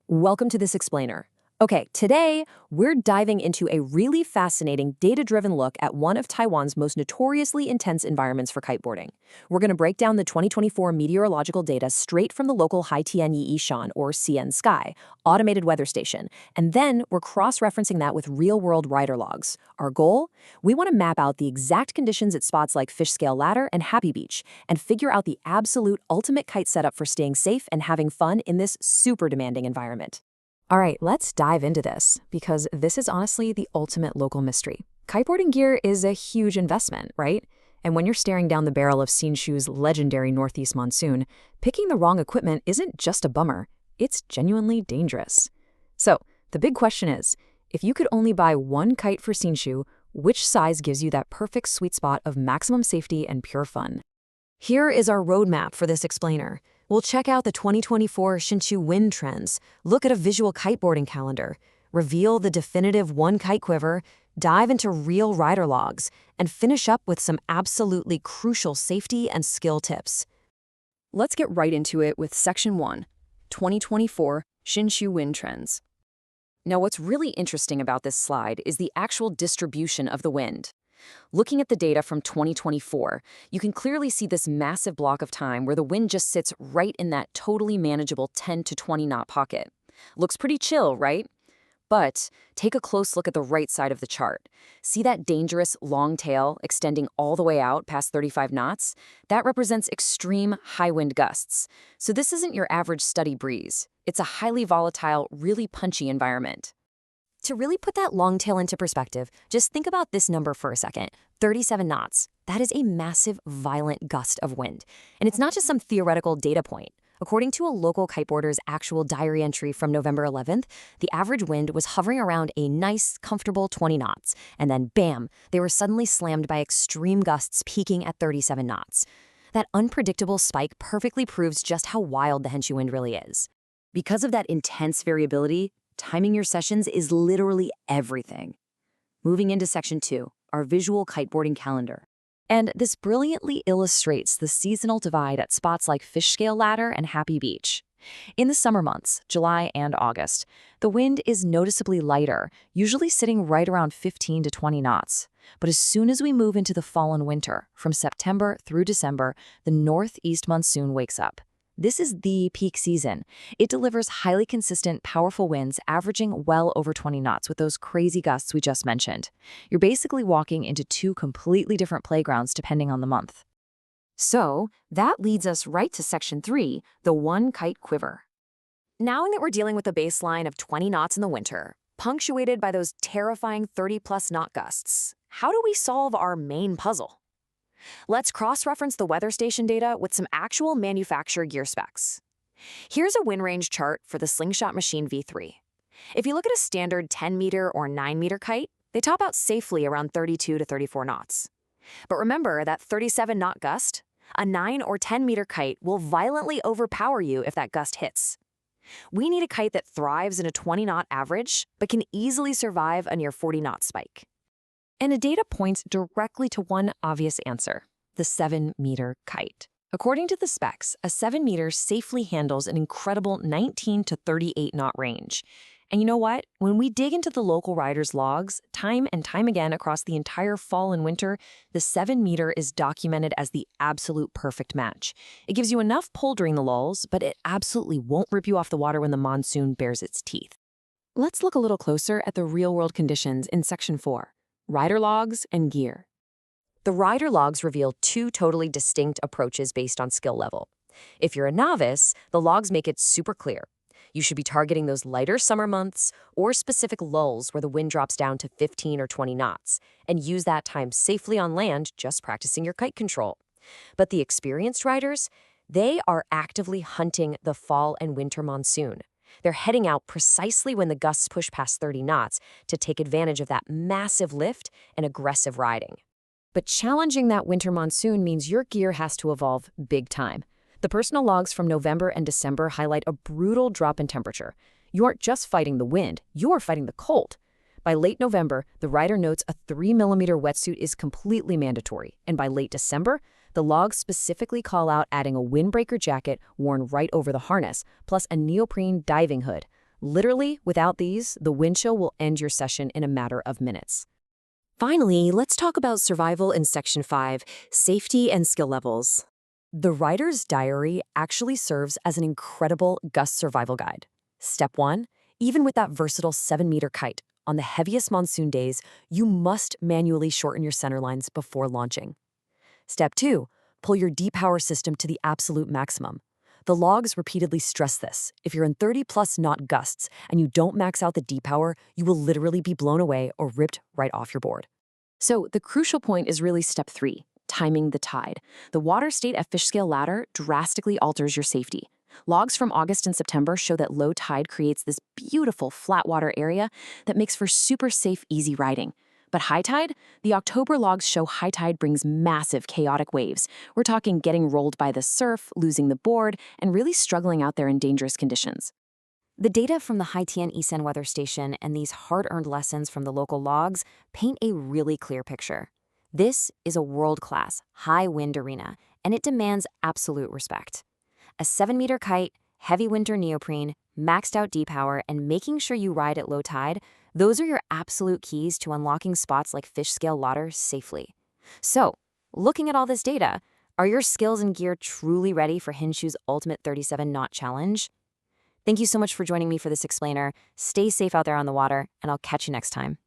Welcome to this explainer. Okay, today we're diving into a really fascinating data-driven look at one of Taiwan's most notoriously intense environments for kiteboarding. We're going to break down the 2024 meteorological data straight from the local Haitian Shan, or CN Sky, automated weather station, and then we're cross-referencing that with real-world rider logs. Our goal? We want to map out the exact conditions at spots like Fish Scale Ladder and Happy Beach, and figure out the absolute ultimate kite setup for staying safe and having fun in this super demanding environment. All right, let's dive into this, because this is honestly the ultimate local mystery. Kiteboarding gear is a huge investment, right? And when you're staring down the barrel of Hsinchu's legendary northeast monsoon, picking the wrong equipment isn't just a bummer, it's genuinely dangerous. So, the big question is, if you could only buy one kite for Hsinchu, which size gives you that perfect sweet spot of maximum safety and pure fun? Here is our roadmap for this explainer. We'll check out the 2024 Hsinchu wind trends, look at a visual kiteboarding calendar, reveal the definitive one kite quiver, dive into real rider logs, and finish up with some absolutely crucial safety and skill tips. Let's get right into it with Section 1, 2024 Hsinchu wind trends. Now, what's really interesting about this slide is the actual distribution of the wind. Looking at the data from 2024, you can clearly see this massive block of time where the wind just sits right in that totally manageable 10 to 20 knot pocket. Looks pretty chill, right? But take a close look at the right side of the chart. See that dangerous long tail extending all the way out past 35 knots? That represents extreme high wind gusts. So this isn't your average steady breeze. It's a highly volatile, really punchy environment. To really put that long tail into perspective, just think about this number for a second. 37 knots. That is a massive, violent gust of wind. And it's not just some theoretical data point. According to a local kiteboarder's actual diary entry from November 11th, the average wind was hovering around a nice, comfortable 20 knots. And then, bam, they were suddenly slammed by extreme gusts peaking at 37 knots. That unpredictable spike perfectly proves just how wild the Hsinchu wind really is. Because of that intense variability, timing your sessions is literally everything. Moving into Section 2, our visual kiteboarding calendar. And this brilliantly illustrates the seasonal divide at spots like Fish Scale Ladder and Happy Beach. In the summer months, July and August, the wind is noticeably lighter, usually sitting right around 15 to 20 knots. But as soon as we move into the fall and winter, from September through December, the northeast monsoon wakes up. This is the peak season. It delivers highly consistent, powerful winds averaging well over 20 knots with those crazy gusts we just mentioned. You're basically walking into two completely different playgrounds depending on the month. So that leads us right to Section 3, the one kite quiver. Now that we're dealing with a baseline of 20 knots in the winter, punctuated by those terrifying 30-plus knot gusts, how do we solve our main puzzle? Let's cross-reference the weather station data with some actual manufacturer gear specs. Here's a wind range chart for the Slingshot Machine V3. If you look at a standard 10-meter or 9-meter kite, they top out safely around 32 to 34 knots. But remember that 37-knot gust? A 9 or 10-meter kite will violently overpower you if that gust hits. We need a kite that thrives in a 20-knot average, but can easily survive a near 40-knot spike. And the data points directly to one obvious answer, the 7-meter kite. According to the specs, a 7-meter safely handles an incredible 19 to 38 knot range. And you know what? When we dig into the local riders' logs, time and time again across the entire fall and winter, the 7-meter is documented as the absolute perfect match. It gives you enough pull during the lulls, but it absolutely won't rip you off the water when the monsoon bares its teeth. Let's look a little closer at the real-world conditions in Section 4. Rider logs and gear. The rider logs reveal two totally distinct approaches based on skill level. If you're a novice, the logs make it super clear. You should be targeting those lighter summer months or specific lulls where the wind drops down to 15 or 20 knots, and use that time safely on land just practicing your kite control. But the experienced riders, they are actively hunting the fall and winter monsoon. They're heading out precisely when the gusts push past 30 knots to take advantage of that massive lift and aggressive riding. But challenging that winter monsoon means your gear has to evolve big time. The personal logs from November and December highlight a brutal drop in temperature. You aren't just fighting the wind, you're fighting the cold. By late November, the rider notes a 3mm wetsuit is completely mandatory, and by late December, the logs specifically call out adding a windbreaker jacket worn right over the harness, plus a neoprene diving hood. Literally, without these, the wind chill will end your session in a matter of minutes. Finally, let's talk about survival in Section 5, safety and skill levels. The rider's diary actually serves as an incredible gust survival guide. Step 1, even with that versatile 7-meter kite, on the heaviest monsoon days, you must manually shorten your center lines before launching. Step 2, pull your D-power system to the absolute maximum. The logs repeatedly stress this. If you're in 30-plus knot gusts and you don't max out the D-power, you will literally be blown away or ripped right off your board. So the crucial point is really step 3, timing the tide. The water state at fish scale ladder drastically alters your safety. Logs from August and September show that low tide creates this beautiful flat water area that makes for super safe, easy riding. But high tide? The October logs show high tide brings massive, chaotic waves. We're talking getting rolled by the surf, losing the board, and really struggling out there in dangerous conditions. The data from the Haitian Isen weather station and these hard-earned lessons from the local logs paint a really clear picture. This is a world-class, high-wind arena, and it demands absolute respect. A 7-meter kite, heavy winter neoprene, maxed-out D-power, and making sure you ride at low tide, those are your absolute keys to unlocking spots like fish scale ladder safely. So, looking at all this data, are your skills and gear truly ready for Hsinchu's ultimate 37-knot challenge? Thank you so much for joining me for this explainer. Stay safe out there on the water, and I'll catch you next time.